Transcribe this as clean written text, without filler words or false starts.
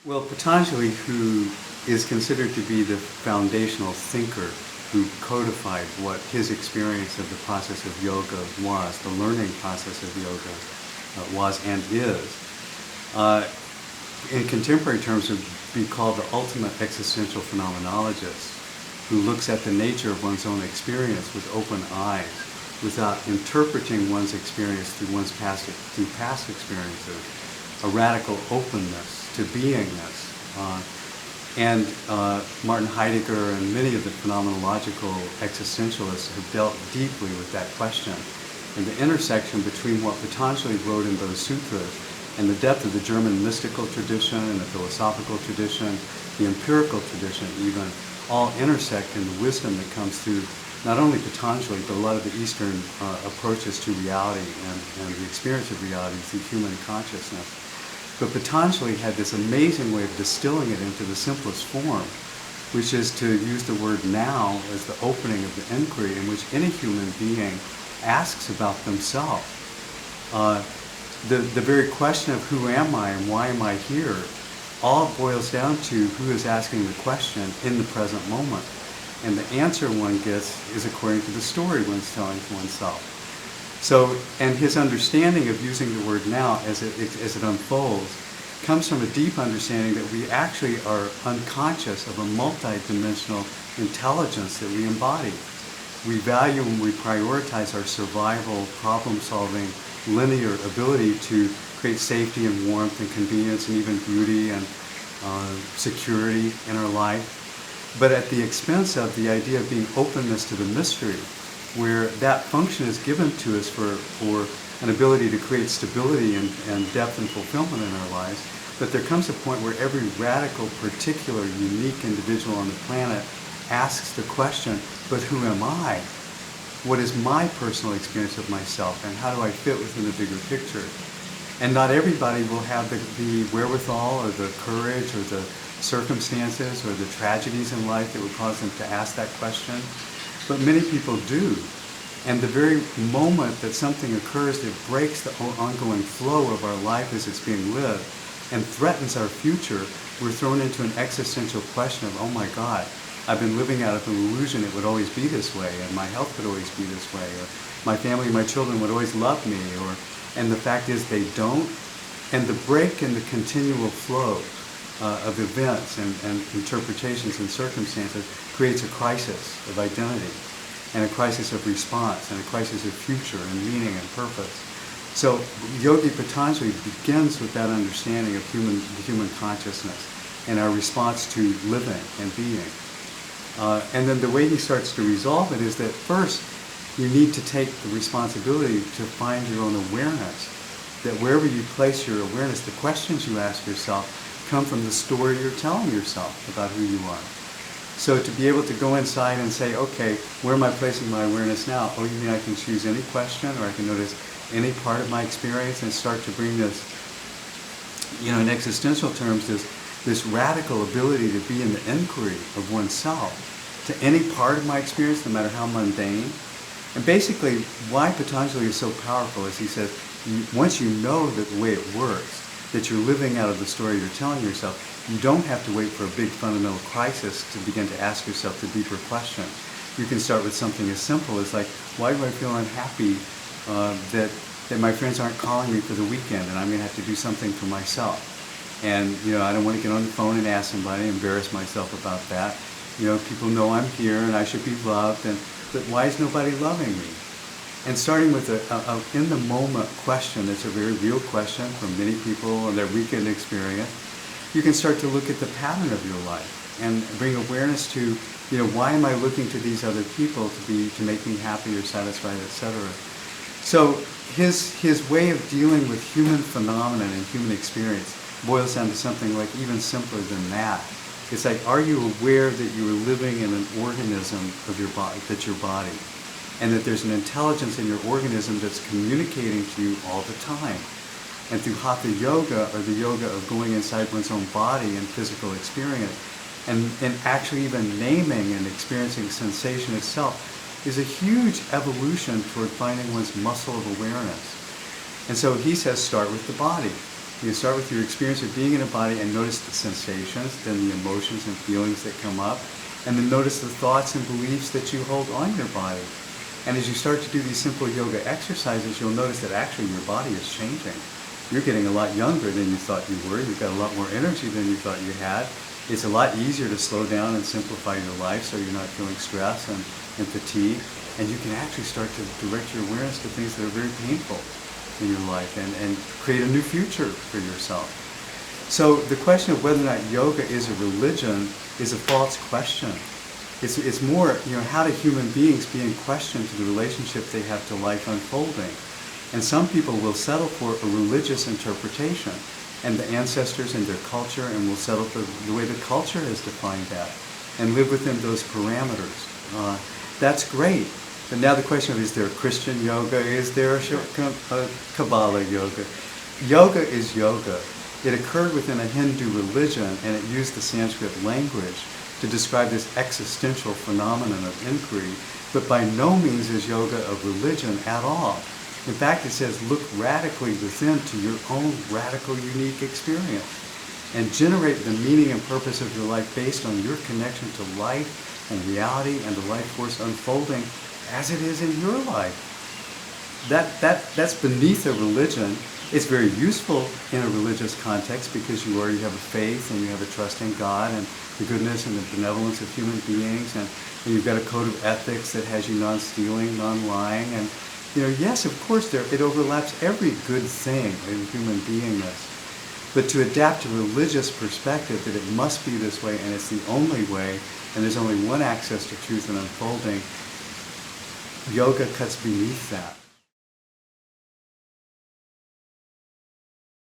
Well, Patanjali, who is considered to be the foundational thinker who codified what his experience of the process of yoga was, the learning process of yoga was and is, uh, in contemporary terms would be called the ultimate existential phenomenologist, who looks at the nature of one's own experience with open eyes, without interpreting one's experience through past experiences, a radical openness to beingness. Martin Heidegger and many of the phenomenological existentialists have dealt deeply with that question. And the intersection between what Patanjali wrote in those sutras and the depth of the German mystical tradition and the philosophical tradition, the empirical tradition even, all intersect in the wisdom that comes through not only Patanjali, but a lot of the Eastern approaches to reality and the experience of reality through human consciousness. But Patanjali had this amazing way of distilling it into the simplest form, which is to use the word now as the opening of the inquiry in which any human being asks about themselves. The very question of who am I and why am I here all boils down to who is asking the question in the present moment. And the answer one gets is according to the story one's telling to oneself. So, and his understanding of using the word now as it unfolds comes from a deep understanding that we actually are unconscious of a multidimensional intelligence that we embody. We value and we prioritize our survival, problem-solving, linear ability to create safety and warmth and convenience and even beauty and security in our life, but at the expense of the idea of being openness to the mystery, where that function is given to us for an ability to create stability and depth and fulfillment in our lives. But there comes a point where every radical, particular, unique individual on the planet asks the question, but who am I? What is my personal experience of myself, and how do I fit within the bigger picture? And not everybody will have the wherewithal or the courage or the circumstances or the tragedies in life that would cause them to ask that question. But many people do. And the very moment that something occurs that breaks the ongoing flow of our life as it's being lived and threatens our future, we're thrown into an existential question of, oh my God, I've been living out of an illusion it would always be this way, and my health would always be this way, or my family, my children would always love me, and the fact is they don't. And the break in the continual flow of events and interpretations and circumstances creates a crisis of identity and a crisis of response and a crisis of future and meaning and purpose. So Yogi Patanjali begins with that understanding of human consciousness and our response to living and being. And then the way he starts to resolve it is that first you need to take the responsibility to find your own awareness, that wherever you place your awareness, the questions you ask yourself come from the story you're telling yourself about who you are. So to be able to go inside and say, okay, where am I placing my awareness now? Oh, you mean I can choose any question, or I can notice any part of my experience and start to bring this, in existential terms, this radical ability to be in the inquiry of oneself to any part of my experience, no matter how mundane. And basically, why Patanjali is so powerful is he says, once you know that the way it works, that you're living out of the story you're telling yourself, you don't have to wait for a big fundamental crisis to begin to ask yourself the deeper question. You can start with something as simple as like, why do I feel unhappy that my friends aren't calling me for the weekend and I'm going to have to do something for myself? And, I don't want to get on the phone and ask somebody, embarrass myself about that. People know I'm here and I should be loved, but why is nobody loving me? And starting with a in-the-moment question that's a very real question from many people and their weekend experience, you can start to look at the pattern of your life and bring awareness to, why am I looking to these other people to make me happy or satisfied, etc. So his way of dealing with human phenomena and human experience boils down to something like even simpler than that. It's like, are you aware that you are living in an organism of your body, that's your body, and that there's an intelligence in your organism that's communicating to you all the time? And through Hatha Yoga, or the yoga of going inside one's own body and physical experience, and actually even naming and experiencing sensation itself, is a huge evolution toward finding one's muscle of awareness. And so he says, start with the body. You start with your experience of being in a body and notice the sensations, then the emotions and feelings that come up, and then notice the thoughts and beliefs that you hold on your body. And as you start to do these simple yoga exercises, you'll notice that actually your body is changing. You're getting a lot younger than you thought you were. You've got a lot more energy than you thought you had. It's a lot easier to slow down and simplify your life so you're not feeling stress and fatigue. And you can actually start to direct your awareness to things that are very painful in your life and create a new future for yourself. So the question of whether or not yoga is a religion is a false question. It's more, how do human beings be in question to the relationship they have to life unfolding? And some people will settle for a religious interpretation and the ancestors and their culture, and will settle for the way the culture has defined that and live within those parameters. That's great. But now the question is there Christian yoga? Is there a Kabbalah yoga? Yoga is yoga. It occurred within a Hindu religion, and it used the Sanskrit language to describe this existential phenomenon of inquiry, but by no means is yoga a religion at all. In fact, it says look radically within to your own radical, unique experience and generate the meaning and purpose of your life based on your connection to life and reality and the life force unfolding as it is in your life. That's beneath a religion. It's very useful in a religious context because you already have a faith and you have a trust in God and the goodness and the benevolence of human beings, and you've got a code of ethics that has you non-stealing, non-lying, and yes, of course, it overlaps every good thing in human beingness. But to adapt a religious perspective that it must be this way and it's the only way and there's only one access to truth and unfolding, yoga cuts beneath that.